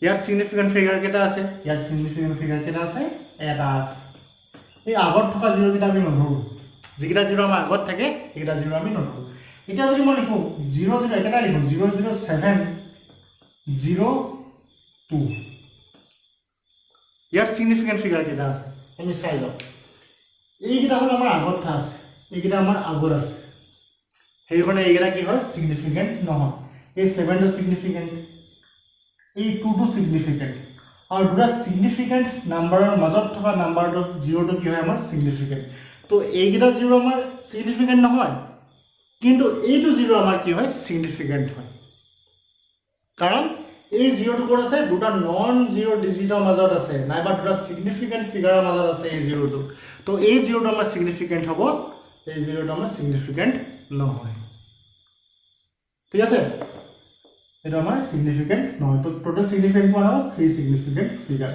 ইয়াৰ significant figure কেইটা আছে ইয়াৰ significant figure কেইটা আছে এটা আছে এই আগত থকা জিৰ' কেইটা আমি নধৰো যিকেইটা জিৰ' আমাৰ আগত থাকে এইকেইটা জিৰ' আমি নধৰো এতিয়া যদি মই লিখো 00 একেটা লিখো 00702 ইয়াৰ significant figure কেইটা আছে আমি চাই লওঁ এইকেইটা হ'ল আমাৰ আগত আছে এইকেইটা আমাৰ আগত আছে সেইকাৰণে এইকেইটা কি হয় significant নহয় এই 7 টো significant এই 2 টো significant আৰু দুটা significant নাম্বাৰৰ মাজত থকা নাম্বাৰটো 0 টো কি হয় আমাৰ significant তো এইকেইটা 0 আমাৰ significant নহয় কিন্তু এইটো 0 আমাৰ কি হয় significant হয় কাৰণ এই 0 টো ক'ত আছে দুটা নন জিৰ' ডিজিটৰ মাজত আছে নাইবা দুটা significant figure মাজত আছে এই 0 টো তো এই 0 টো আমাৰ significant হ'ব এই 0 টো আমাৰ significant নহয় ঠিক আছে এটা আমাৰ significant নহয় তো টোটাল significant কোন হ'ব 3 significant figure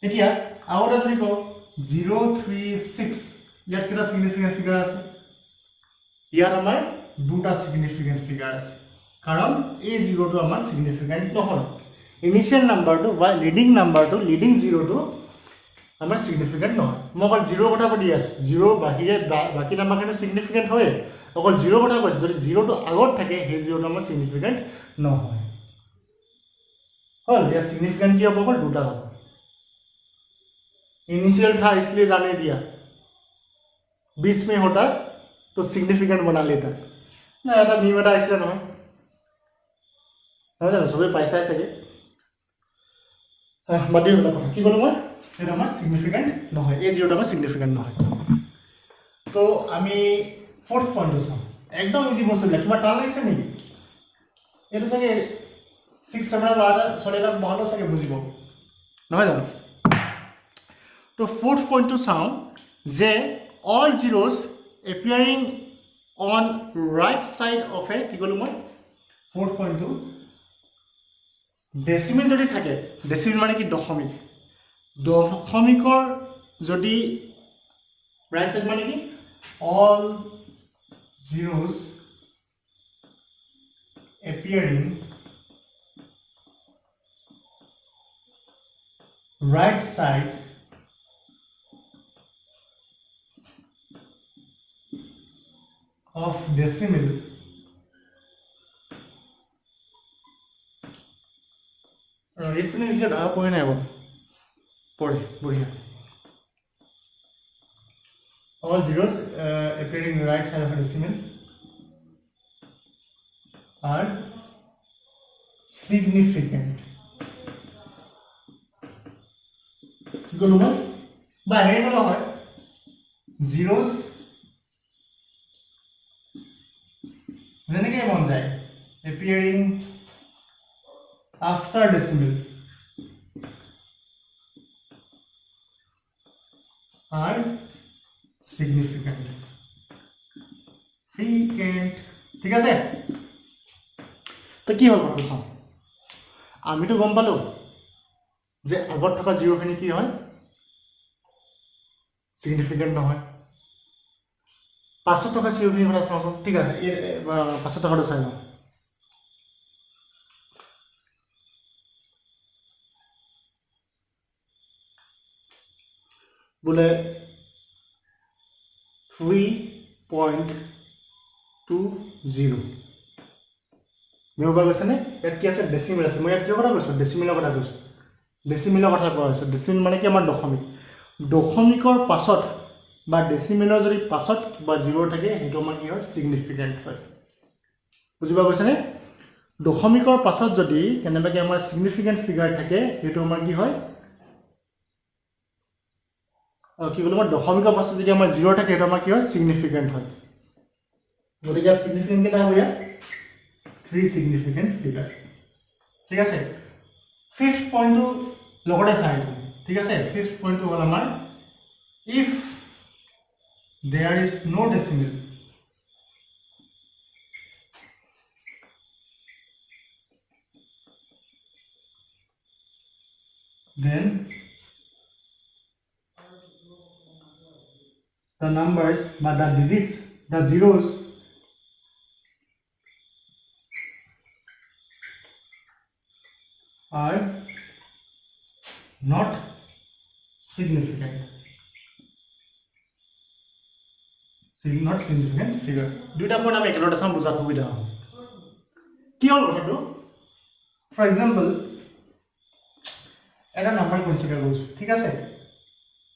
এতিয়া আউট যদি কও 036 ইয়াত কেটা significant figure আছে ইয়াত আমাৰ দুটা significant figure আছে কাৰণ এই 0 টো আমাৰ significant নহয় ইনিশিয়াল নাম্বাৰটো বা লিডিং নাম্বাৰটো লিডিং 0 টো আমাৰ significant নহয় মই অকল 0 কথা পাতি আছো 0 বাহিৰে বাকি নাম্বাৰখিনি significant হয় অকল 0 কথা কৈছো যদি 0 টো আগত থাকে সেই 0 টো আমাৰ significant নহয় হল या significant কি হ'ব অকল দুটা হ'ব इनिशियल था इसलिए जाने दिया 20 में होता तो सिग्निफिकेंट बना लेता ना এটা মিম এটা আইছিল নহয় না জানো সবে পয়সা আছে বাদি হলা কথা কি বলো মই এটা আমাৰ সিগনিফিকেন্ট নহয় এই জিৰ'টা আমাৰ সিগনিফিকেন্ট নহয় তো আমি ফোর্থ পয়েন্ট চাম একদম ইজি বস্তু কিবা টান লাগিছে নেকি এটো চাগে 6 7 বাজা সলেটা বহুত চাগে বুজিব নহয় জানো তো fourth point to sound যে all zeros appearing on right side of a কি কলো মই fourth point to decimal যদি থাকে decimal মানে কি দশমিকৰ যদি right side মানে কি all zeros appearing right side of decimal इतने इसलिए ढा पड़े ना वो पड़े बढ़िया all zeros appearing in right side of a decimal are significant কি করলো না বাইরে গেল হয় zeros যেনেকৈ মন যায় appearing after decimal are significant ঠিক আছে তো কি হল কথা চাও আমিতো গম পালো যে আগত থকা জিৰোখিনি কি হয় সিগনিফিকেন্ট নহয় পাছত থকা জিৰোখিনি কথা চাওঁ ঠিক আছে পাছত থকাটো চাই লওঁ बोले 3.20 मेरे कैसे यार कि डेसिमिल मैं क्या क्या कैसा डेसिमिलर कथा कैसा डेसिमिलर कथा कैसा डेसिमिल माने कि दशमिक दशमिकर पाছত बा डेसिमिलर जो पाছত बा जिरो थे तो कि सिग्निफिकेंट है बुझा कैसे दशमिकर पाছত जदि केनेबाके सिग्निफिकेंट फिगार थे तो कि কি বলবো দশমিকৰ পাছত যদি আমাৰ জিৰো থাকে এটা আমাৰ কি হয় সিগনিফিকেন্ট হয় গতিকে ইয়াত সিগনিফিকেন্ট কেটা হ'ব ইয়াত 3 সিগনিফিকেন্ট ফিগাৰ ঠিক আছে ফিফথ পইণ্টটো লগতে চাই লওঁ ঠিক আছে ফিফথ পইণ্টটো হ'ল আমাৰ if there is no decimal then the numbers but the digits the zeros are not significant not significant figure দুইটা পইণ্ট আমি একেলগতে চাম বুজাত সুবিধা হ'ব কি হ'ল কথাটো ফৰ এক্সাম্পল এটা নাম্বাৰ কনসিডাৰ কৰিছোঁ ঠিক আছে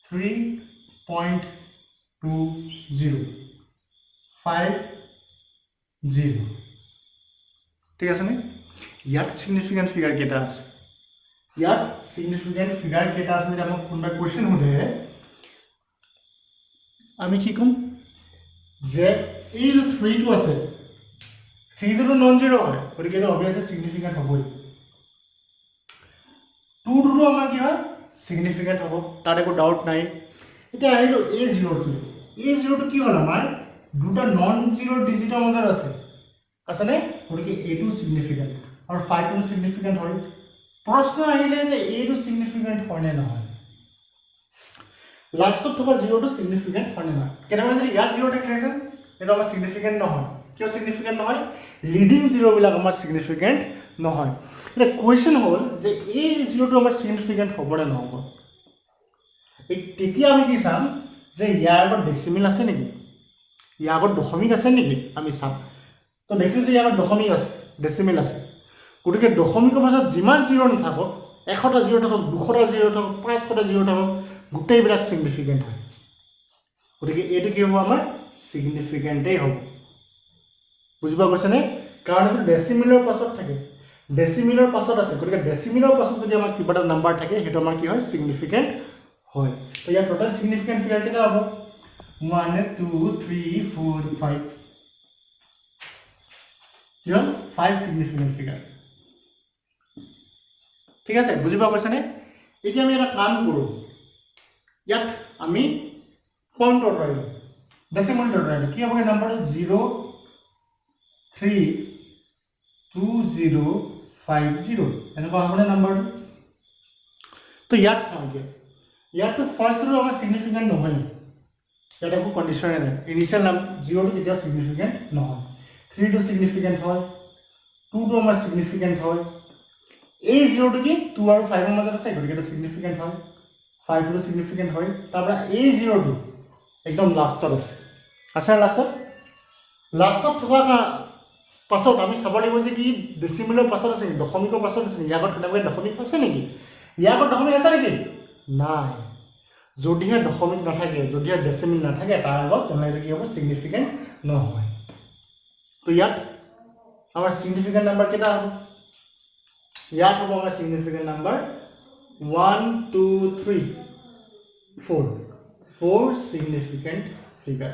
3.20 50 ঠিক আছে নে ইয়াত সিগনিফিকেন্ট ফিগার কেটা আছে ইয়াত সিগনিফিকেন্ট ফিগার কেটা আছে যদি আমাক কোনবা কোৱেশ্চন সোধে আমি কি কম যে এই যে 3 টো আছে 3 টো নন জিৰো হয় গতিকে এটা অবভিয়াসলি সিগনিফিকেন্ট হ'বই 2 টো আমাৰ কি হয় সিগনিফিকেন্ট হ'ব তাত একো ডাউট নাই এটা আহিলো a0 টো a0 টো কি হল আমাৰ দুটা নন জিৰো ডিজিটৰ মাজত আছে নে গতিকে a2 সিগনিফিকেন্ট আৰু 5 টো সিগনিফিকেন্ট হয় প্ৰশ্ন আহিলে যে a2 সিগনিফিকেন্ট হয় নে নহয় লাষ্টত থকা 0 টো সিগনিফিকেন্ট হয় নে নহয় কেনেবা যদি ইয়াত 0 থাকিলে এটা আমাৰ সিগনিফিকেন্ট নহয় কিয় সিগনিফিকেন্ট নহয় লিডিং 0 বিলাক আমাৰ সিগনিফিকেন্ট নহয় এটা কোৱেশ্চন হ'ল যে এই 0 টো আমাৰ সিগনিফিকেন্ট হ'ব নে নহব তেতিয়া আমি কি চাম যে ইয়াৰ আগত ডেসিমেল আছে নেকি ইয়াৰ আগত দশমিক আছে নেকি আমি চাম তো দেখিলো যে ইয়াৰ আগত দশমিক আছে ডেসিমেল আছে গতিকে দশমিকৰ পাছত যিমান জিৰো নাথাকক 100টা জিৰো থাকক 200টা জিৰো থাকক 500টা জিৰো থাকক গোটেইবিলাক সিগনিফিকেন্ট হয় গতিকে এইটো কি হ'ব আমাৰ সিগনিফিকেন্টেই হ'ব বুজিবা গৈছেনে কাৰণ এইটো ডেসিমেলৰ পাছত থাকে ডেসিমেলৰ পাছত আছে গতিকে ডেসিমেলৰ পাছত যদি আমাৰ কিবা এটা নাম্বাৰ থাকে সেইটো আমাৰ কি হয় সিগনিফিকেন্ট হয় তো ইয়াৰ টোটাল সিগনিফিকেন্ট ফিগাৰ কেটা হ'ব 1 2 3 4 5 কিয় 5 সিগনিফিকেন্ট ফিগাৰ ঠিক আছে বুজিবা কৈছানে এতিয়া আমি এটা কাম কৰো ইয়াত আমি পইণ্ট ৰাইলো ডেসিমেল ৰাইলো কি হ'ব নাম্বাৰটো 03250 এনেকুৱা হ'ব নাম্বাৰটো তো ইয়াত চাওঁগে ইয়াত ফাৰ্স্ট रो আমাৰ সিগনিফিকেন্ট নহয় এটা কো কন্ডিশন নাই ইনিশিয়াল নাম 0 টো কেতিয়া সিগনিফিকেন্ট নহয় 3 টো সিগনিফিকেন্ট হয় 2 2 টো আমাৰ সিগনিফিকেন্ট হয় এই 0 টো কি 2 আৰু 5 ৰ মাজত আছে গতিকে এটা সিগনিফিকেন্ট হয় 5 টো সিগনিফিকেন্ট হয় তাৰপৰা এই 0 টো একদম লাষ্টত আছে লাষ্টত থকা পাছত আমি চাব লাগিব যে কি ডেসিমেলৰ পাছত আছে দশমিকৰ পাছত আছে ইয়াৰ আগত কেনেকৈ দশমিক আছে নেকি ইয়াৰ আগত দশমিক আছে নেকি নাই যদিহে দশমিক নাথাকে যদিহে ডেসিমেল নাথাকে তাৰ আগত তেনেহ'লে কি হ'ব সিগনিফিকেন্ট নহয় তো ইয়াত আমাৰ সিগনিফিকেন্ট নাম্বাৰ কেইটা হ'ব ইয়াত হ'ব আমাৰ সিগনিফিকেন্ট নাম্বাৰ 1 2 3 4 সিগনিফিকেন্ট ফিগাৰ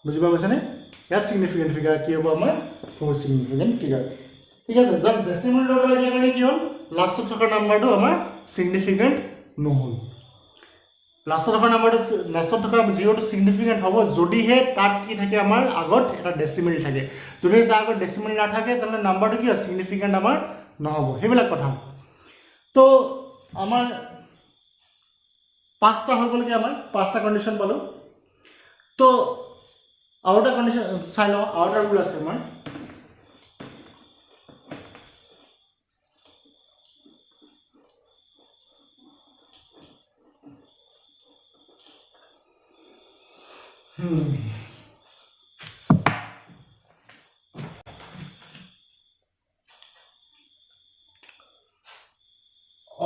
বুজিবা গৈছানে ইয়াত সিগনিফিকেন্ট ফিগাৰ কি হ'ব আমাৰ 4 সিগনিফিকেন্ট ফিগাৰ ঠিক আছে জাস্ট ডেসিমেল ডট দিয়া কাৰণে কি হ'ল লাষ্টত থকা নাম্বাৰটো আমাৰ সিগনিফিকেন্ট নহ'ল লাষ্টত থকা নাম্বাৰটো লাষ্টত থকা 0 টো সিগনিফিকেন্ট হ'ব যদিহে তাত কি থাকে আমাৰ আগত এটা ডেসিমেল থাকে যদি তাৰ আগত ডেসিমেল নাথাকে তেনে নাম্বাৰটো কি সিগনিফিকেন্ট আমাৰ নহ'ব হেবিলাক কথা তো আমাৰ পাঁচটা হৈ গ'ল কি আমাৰ পাঁচটা কন্ডিশন পালো তো আৰু এটা কন্ডিশন চাই লওঁ আৰু এটা ৰুল আছে আমাৰ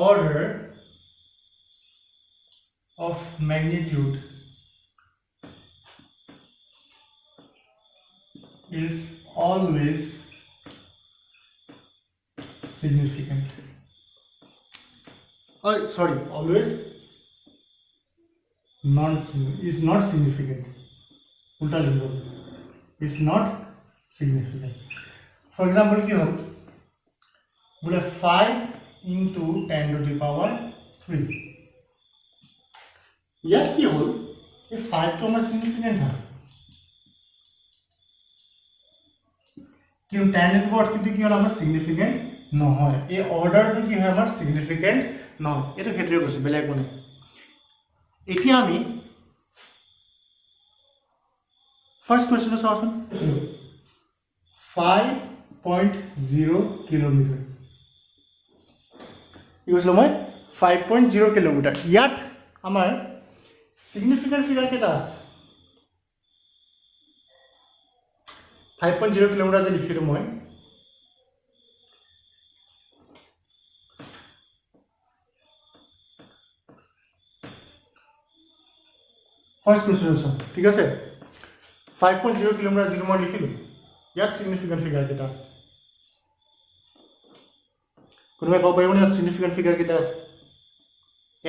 order of magnitude is always significant. Always is not significant. Ulta likho is not significant. For example, ki hol bole 5 into 10 to the power 3. याद की होल ये 5 तो हमारा सिग्निफिकेंट है क्यों 10 टू पावर 3 की हमारा सिग्निफिकेंट न हो ये ऑर्डर तो की है हमारा सिग्निफिकेंट न ये तो क्षेत्रीय कुछ बेलेग कोने इति आमी फर्स्ट क्वेश्चन तो सॉल्व 5.0 किलोमीटर यूज लो मैं 5.0 किलोमीटर याद हमारे significant figure केटा আছে 5.0 কিলোমিটাৰ যে লিখিলো মই ফাৰ্স্ট কোৱেশ্চন ঠিক আছে 5.0 কিলোমিটাৰ যে মই লিখিলো ইয়াত significant figure কেটা আছে কোনোবাই ক'ব পাৰিবনে ইয়াত significant figure কেটা আছে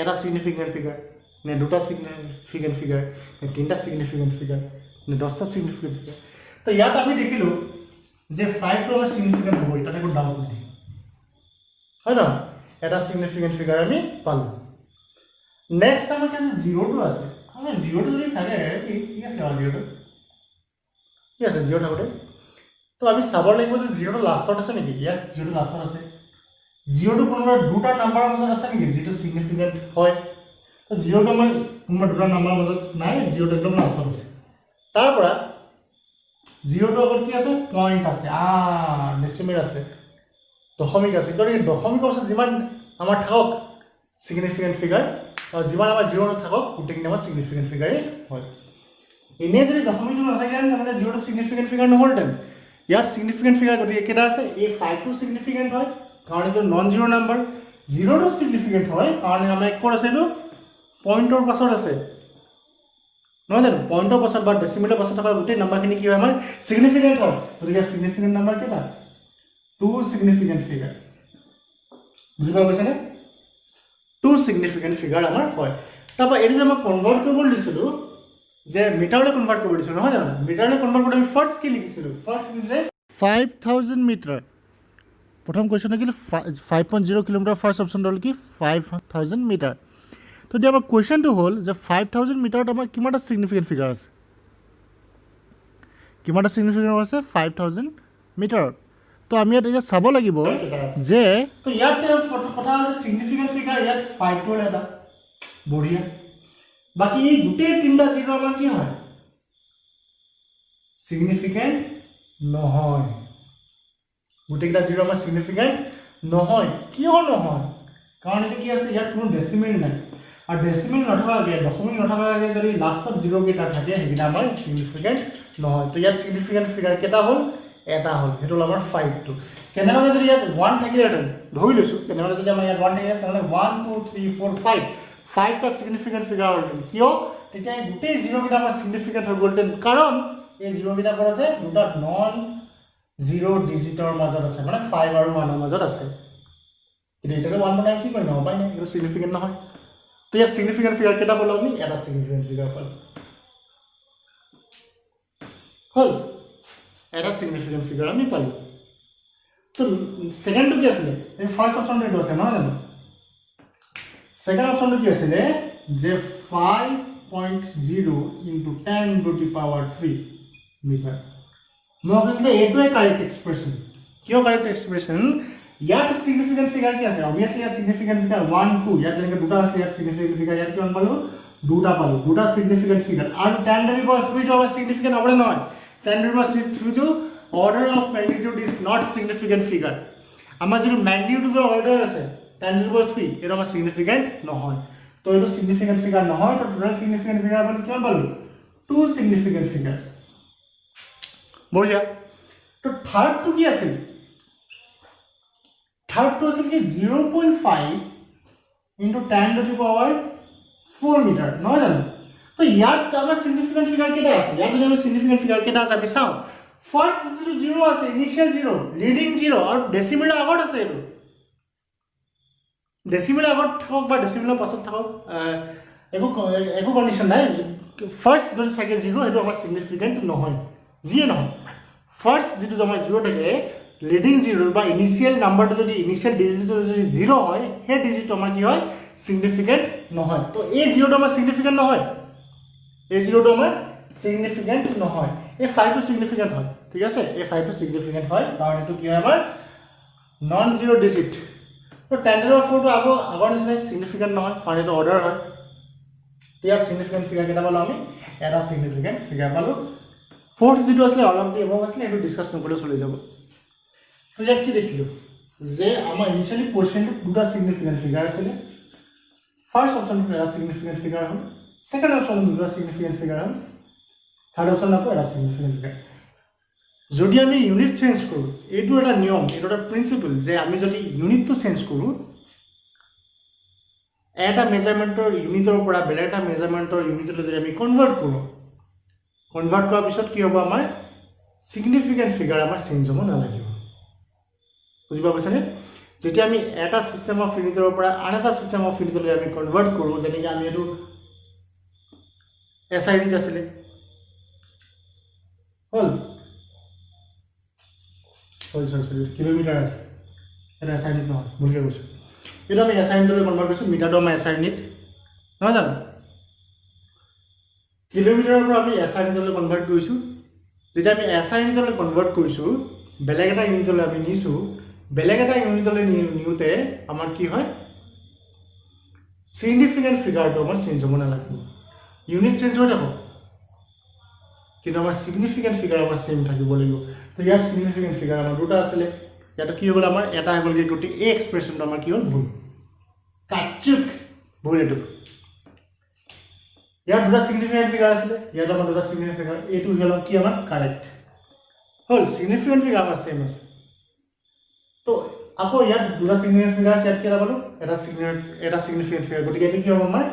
এটা significant figure ने দুটা সিগনিফিকেন্ট ফিগার ने তিনটা সিগনিফিকেন্ট ফিগার ने 10টা সিগনিফিকেন্ট ফিগার তো ইয়াত আমি দেখিলো যে 5 টো আমাৰ সিগনিফিকেন্ট হ'ব এটা কোনো ডাউট নাই হয় না এটা সিগনিফিকেন্ট ফিগার আমি পালো নেক্সট আমাৰ কাছে 0 টো আছে আমি 0 টো যদি থাকে কি আছে 0 টো কি আছে 0 থাকোতে তো আমি চাব লাগিব যে 0 টো লাষ্টত আছে নেকি यस 0 টো লাষ্টত আছে 0 টো কোনোবা দুটা নাম্বাৰৰ মাজত আছে নেকি যেটো সিগনিফিকেন্ট হয় तो 0 का मैं कुमा दुटा नंबर मदद নাই 0 एकदम लास्ट আছে তাৰ পৰা 0 টো আগত কি আছে পয়েন্ট আছে ডেসিমেল আছে দশমিক আছে তো এই দশমিকৰ পাছত যিমান আমাৰ থাকক সিগনিফিকেন্ট ফিগাৰ আৰু যিমান আমাৰ 0 থাকক গোটেইখিনি আমাৰ সিগনিফিকেন্ট ফিগাৰে হয় এনে যদি দশমিকটো নাথাকে মানে 0 টো সিগনিফিকেন্ট ফিগাৰ নহলতেন ইয়াৰ সিগনিফিকেন্ট ফিগাৰ গতি কেটা আছে এই 5 টো সিগনিফিকেন্ট হয় কাৰণ এটো নন জিৰো নাম্বাৰ 0 টো সিগনিফিকেন্ট হয় কাৰণ আমাৰ ক'ত আছে এটো পয়েন্টৰ পাছত আছে নহয় জানো পয়েন্টৰ পাছত বা ডেসিমেলৰ পাছত থকা গোটেই নাম্বাৰখিনি কি হয় আমাৰ সিগনিফিকেন্ট হয় গতিকে সিগনিফিকেন্ট নাম্বাৰ কেটা 2 সিগনিফিকেন্ট ফিগাৰ বুজিবা গৈছানে 2 সিগনিফিকেন্ট ফিগাৰ আমাৰ হয় তাৰপৰা এটো যে মই কনভাৰ্ট কৰিব দিছিলো যে মিটাৰলৈ কনভাৰ্ট কৰিব দিছিলো নহয় জানো মিটাৰলৈ কনভাৰ্ট কৰি আমি ফাৰ্স্ট কি লিখিছিলো ফাৰ্স্ট কি যে 5000 মিটাৰ প্ৰথম কোৱেশ্চন কি 5.0 কিলোমিটাৰ ফাৰ্স্ট অপচন হ'ল কি 5000 মিটাৰ तो जब क्वेश्चन तो होल जब 5000 मीटर तो कितना सिग्निफिकेंट फिगर আছে कितना सिग्निफिकेंट আছে 5000 मीटर तो আমি এটা চাব লাগিব যে তো ইয়াতে কথা হল সিগনিফিকেন্ট ফিগার ইয়াত 5 টো এটা বঢ়িয়া বাকি এই দুটেই তিনটা জিরো আমাৰ কি হয় সিগনিফিকেন্ট নহয় গোটেইকেইটা জিৰ' আমাৰ ছিগনিফিকেণ্ট নহয় কিয় নহয় কাৰণ এইটো কি আছে ইয়াত কোনো ডেচিমেল নাই আৰু ডেচিমেল নথকাকৈ দশমিক নথকাকৈ যদি লাষ্টত জিৰ'কেইটা থাকে সেইকেইটা আমাৰ ছিগনিফিকেণ্ট নহয় তো ইয়াত ছিগনিফিকেণ্ট ফিগাৰ কেইটা হ'ল এটা হ'ল সেইটো হ'ল আমাৰ 5টো কেনেবাকৈ যদি ইয়াত 1 থাকিলেহেঁতেন ধৰি লৈছোঁ কেনেবাকৈ যদি আমাৰ ইয়াত 1 থাকিলে তেনেহ'লে 1 2 3 4 5টা ছিগনিফিকেণ্ট ফিগাৰ হ'লহেঁতেন কিয় তেতিয়া এই গোটেই জিৰ'কেইটা আমাৰ ছিগনিফিকেণ্ট হৈ গ'লহেঁতেন কাৰণ এই জিৰ'কেইটা ক'ত আছে দুটা নন জিৰ' ডিজিটৰ মাজত আছে মানে 5 আৰু 1ৰ মাজত আছে কিন্তু এতিয়ালৈ 1 বনাই কি কৰিম উপায় নাই এইটো ছিগনিফিকেণ্ট নহয় তো ইয়াত ছিগনিফিকেণ্ট ফিগাৰ কেইটা পালোঁ আমি এটা ছিগনিফিকেণ্ট ফিগাৰ পালোঁ হ'ল এটা ছিগনিফিকেণ্ট ফিগাৰ আমি পালোঁ তো ছেকেণ্ডটো কি আছিলে এই ফাৰ্ষ্ট অপশ্যনটো এইটো আছে নহয় জানো ছেকেণ্ড অপশ্যনটো কি আছিলে যে 5.0 into 10 to the power 3 metre মই ভাবিছোঁ যে এইটোৱে কাৰেক্ট এক্সপ্ৰেশ্যন কিয় কাৰেক্ট এক্সপ্ৰেশ্যন ইয়াত ছিগনিফিকেণ্ট ফিগাৰ কি আছে অবভিয়াছলি ইয়াত ছিগনিফিকেণ্ট ফিগাৰ 1 2 ইয়াত যেনেকৈ দুটা আছে ইয়াত ছিগনিফিকেণ্ট ফিগাৰ ইয়াত কিমান পালোঁ দুটা পালোঁ দুটা ছিগনিফিকেণ্ট ফিগাৰ আৰু 10 to the power 3 টো আমাৰ ছিগনিফিকেণ্ট হ'বনে নহয় 10 to the power 3 টো order of magnitude is not significant figure আমাৰ যিটো magnitude order আছে 10 to the power 3 এটা আমাৰ significant নহয় তো এইটো significant figure নহয় তো total significant figure মানে কিমান পালো two significant figures বঢ়িয়া তো থাৰ্ড টো কি আছিল থাৰ্ড টো আছিল কি 0.5 into 10 to the power 4 metre নহয় জানো তো ইয়াত আমাৰ significant figure কেইটা আছে ইয়াত যদি আমাৰ significant figure কেইটা আছে আমি চাওঁ ফাৰ্স্ট যিটো 0 আছে ইনিশিয়াল 0 লিডিং 0 আৰু ডেসিমেল আগত আছে এটো ডেসিমেল আগত থাকক বা ডেসিমেলৰ পাছত থাকক একো কন্ডিশন নাই ফাৰ্স্ট যদি থাকে 0 এটো আমাৰ সিগনিফিকেন্ট নহয় যিয়ে নহয় ফাৰ্স্ট যিটো আমাৰ 0 থাকে লিডিং 0 বা ইনিশিয়াল নাম্বাৰটো যদি ইনিশিয়াল ডিজিটটো যদি 0 হয় হে ডিজিটটো আমাৰ কি হয় সিগনিফিকেন্ট নহয় তো এই 0টো আমাৰ সিগনিফিকেন্ট নহয় এই 0টো আমাৰ সিগনিফিকেন্ট নহয় এই 5 টো সিগনিফিকেন্ট হয় ঠিক আছে এই 5 টো সিগনিফিকেন্ট হয় কাৰণ এটো কি হয় আমাৰ নন জিৰো ডিজিট তো 10 to the power 4 টো আগৰ নিচিনা সিগনিফিকেন্ট নহয় কাৰণ এটো অৰ্ডাৰ হয় ইয়াৰ সিগনিফিকেন্ট ফিগাৰ কেটা পালো আমি এটা সিগনিফিকেন্ট ফিগাৰ পালো ফোর্থ যেটো আসলে অল অফ দি এবভ আসলে এটো ডিসকাস নকলে চলে যাব তো ইয়াত কি দেখিলো যে আমাৰ ইনিশিয়ালি কোৱেশ্চনটো দুটা সিগনিফিকেন্ট ফিগাৰ আছিল ফাৰ্স্ট অপচনটো এটা সিগনিফিকেন্ট ফিগাৰ হ'ল সেকেন্ড অপচনটো দুটা সিগনিফিকেন্ট ফিগাৰ হ'ল থাৰ্ড অপচন আকৌ এটা সিগনিফিকেন্ট ফিগাৰ যদি আমি ইউনিট চেঞ্জ কৰো এইটো এটা নিয়ম এইটো এটা প্ৰিন্সিপল যে আমি যদি ইউনিটটো চেঞ্জ কৰো এটা মেজাৰমেন্টৰ ইউনিটৰ পৰা বেলেগ এটা মেজাৰমেন্টৰ ইউনিটলৈ যদি আমি কনভাৰ্ট কৰো কনভাৰ্ট কৰাৰ পিছত কি হ'ব আমাৰ সিগনিফিকেন্ট ফিগাৰ আমাৰ চেঞ্জ হ'ব নালাগিব বুজিবা কৈছানে যেতিয়া আমি এটা সিস্টেম অফ ইউনিটৰ পৰা আন এটা সিস্টেম অফ ইউনিটলৈ আমি কনভাৰ্ট কৰো যেনেকৈ আমি এটো এসআই ইউনিট আছিল হল sorry কিলোমিটাৰ আছে এটা এসআই ইউনিট নহয় ভুলকে কৈছো এটা আমি এসআই ইউনিটলৈ কনভাৰ্ট কৰিছো মিটাৰটো আমাৰ এসআই ইউনিট নহয় জানো কিলোমিটাৰৰ পৰা আমি এসআই ইউনিটলৈ কনভাৰ্ট কৰিছো যেতিয়া আমি এসআই ইউনিটলৈ কনভাৰ্ট কৰিছো বেলেগ এটা ইউনিটলৈ আমি নিছো বেলেগ এটা ইউনিটলৈ নিউতে আমাৰ কি হয় সিগনিফিকেন্ট ফিগাৰটো আমাৰ চেঞ্জ হ'ব নালাগিব ইউনিট চেঞ্জ হৈ যাব কিন্তু আমাৰ সিগনিফিকেন্ট ফিগাৰ আমাৰ সেম থাকিব লাগিব তো ইয়াৰ সিগনিফিকেন্ট ফিগাৰ আমাৰ দুটা আছিল ইয়াত কি হ'ল আমাৰ এটা হৈ গ'ল কি গতি এই এক্সপ্ৰেছনটো আমাৰ কি হ'ল ভুল কাটচুক ভুল এটো ইয়াৰ দুটা সিগনিফিকেন্ট ফিগাৰ আছিল ইয়াত আমাৰ দুটা সিগনিফিকেন্ট ফিগাৰ এইটো হ'ল কি আমাৰ কাৰেক্ট হ'ল সিগনিফিকেন্ট ফিগাৰ আমাৰ সেম আছে তো আকৌ ইয়াত দুটা সিগনিফিকেন্ট ফিগাৰ আছে ইয়াত কি পালো এটা সিগনিফিকেন্ট ফিগাৰ গতিকে এটো কি হ'ব আমাৰ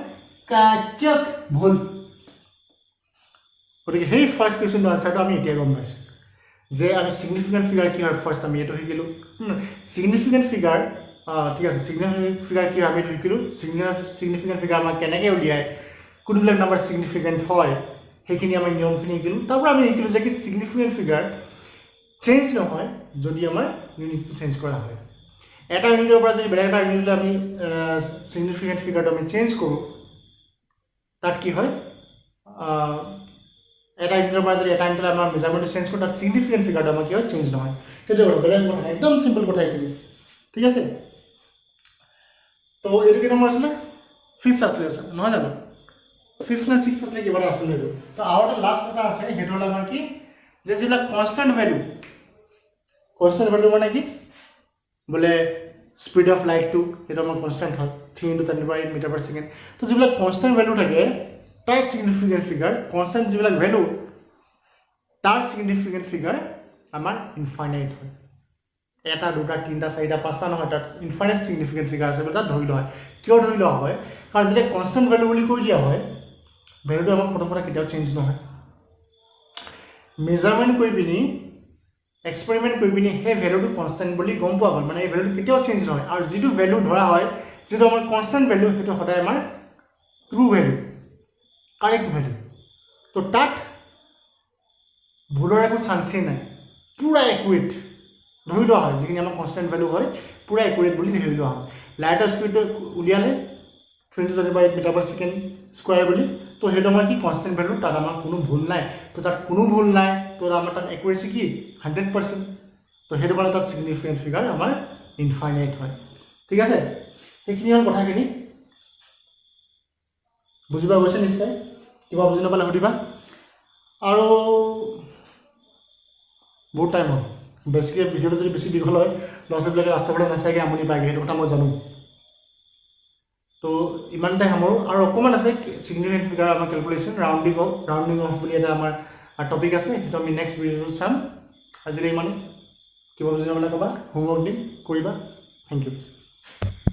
কাটচুক ভুল গতিকে সেই ফাৰ্স্ট কোৱেশ্চনটো আনসাৰটো আমি এতিয়া গম পাইছো যে আমি সিগনিফিকেন্ট ফিগাৰ কি হয় ফাৰ্স্ট আমি এটো শিকিলো সিগনিফিকেন্ট ফিগাৰ ঠিক আছে সিগনিফিকেন্ট ফিগাৰ কি আমি শিকিলো সিগনিফিকেন্ট ফিগাৰ আমাৰ কেনেকৈ উলিয়ায় কোনবিলাক নাম্বাৰ সিগনিফিকেন্ট হয় সেইখিনি আমি নিয়মখিনি শিকিলো তাৰপৰা আমি শিকিলো যে কি সিগনিফিকেন্ট ফিগাৰ চেঞ্জ নহয় যদি আমাৰ ইউনিটটো চেঞ্জ কৰা হয় এটা ইউনিটৰ পৰা যদি বেলেগ এটা ইউনিটলৈ আমি সিগনিফিকেন্ট ফিগাৰটো আমি চেঞ্জ কৰো তাত কি হয় এটা ইউনিটৰ পৰা যদি এটা ইউনিটলৈ আমাৰ মেজাৰমেন্টটো চেঞ্জ কৰো তাত সিগনিফিকেন্ট ফিগাৰটো আমাৰ কি হয় চেঞ্জ নহয় সেইটো হ'ল বেলেগ কথা একদম সিম্পল কথা এইটো ঠিক আছে তো এইটো কি নম্বৰ আছিল ফিফথ আছিল নহয় জানো ফিফথ না সিক্সথ আছিল কিবা আছিল এইটো তো আৰু এটা লাষ্ট এটা আছে সেইটো হ'ল আমাৰ কি যে যিবিলাক কনষ্টেন্ট ভ্যালু কনষ্টেণ্ট ভেলু মানে কি বোলে স্পীড অফ লাইটটো সেইটো আমাৰ কনষ্টেণ্ট হয় 3 × 10⁻⁸ মিটাৰ/ছেকেণ্ড তো যিবিলাক কনষ্টেণ্ট ভেলু থাকে তাৰ ছিগনিফিকেণ্ট ফিগাৰ কনষ্টেণ্ট যিবিলাক ভেলু তাৰ ছিগনিফিকেণ্ট ফিগাৰ আমাৰ ইনফাইনাইট হয় এটা দুটা তিনিটা চাৰিটা পাঁচটা নহয় তাত ইনফাইনাইট ছিগনিফিকেণ্ট ফিগাৰ আছে বুলি তাত ধৰি লোৱা হয় কিয় ধৰি লোৱা হয় কাৰণ যেতিয়া কনষ্টেণ্ট ভেলু বুলি কৈ দিয়া হয় ভেলুটো আমাৰ প্ৰথমতে কেতিয়াও চেঞ্জ নহয় মেজাৰমেণ্ট কৰি পিনি এক্সপেৰিমেণ্ট কৰি পিনি সেই ভেলুটো কনষ্টেণ্ট বুলি গম পোৱা গ'ল মানে এই ভেলুটো কেতিয়াও চেঞ্জ নহয় আৰু যিটো ভেলু ধৰা হয় যিটো আমাৰ কনষ্টেণ্ট ভেলু সেইটো সদায় আমাৰ ট্ৰু ভেলু কাৰেক্ট ভেলু তো তাত ভুলৰ একো চান্সেই নাই পুৰা একুৰেট ধৰি লোৱা হয় যিখিনি আমাৰ কনষ্টেণ্ট ভেলু হয় পুৰা একুৰেট বুলি ধৰি লোৱা হয় লাইটৰ স্পীডটো উলিয়ালে 20 × 10⁻⁸ মিটাৰ/ছেকেণ্ড বুলি তো সেইটো আমাৰ কি কনষ্টেণ্ট ভেলু তাত আমাৰ কোনো ভুল নাই তো তাত কোনো ভুল নাই তো আমাৰ তাত একুৰেচি কি 100% তো সেইটো কাৰণে তাত ছিগনিফিকেণ্ট ফিগাৰ আমাৰ ইনফাইনাইট হয় ঠিক আছে সেইখিনি হ'ল কথাখিনি বুজি পোৱা গৈছে নিশ্চয় কিবা বুজি নাপালে সুধিবা আৰু বহুত টাইম হ'ল বেছিকৈ ভিডিঅ'টো যদি বেছি দীঘল হয় ল'ৰা ছোৱালীবিলাকে ৰাস্তাবোৰত নাচায়গৈ আমনি পায়গৈ সেইটো কথা মই জানো তো ইমানটাই সামৰোঁ আৰু অকণমান আছে ছিগনিফিকেণ্ট ফিগাৰ আমাৰ কেলকুলেশ্যন ৰাউণ্ডিং অফ বুলি এটা আমাৰ টপিক আছে সেইটো আমি নেক্সট ভিডিঅ'টোত চাম আজিলৈ ইমানে কিবা বুজি নাপালে ক'বা হোমৱৰ্ক দিম কৰিবা থেংক ইউ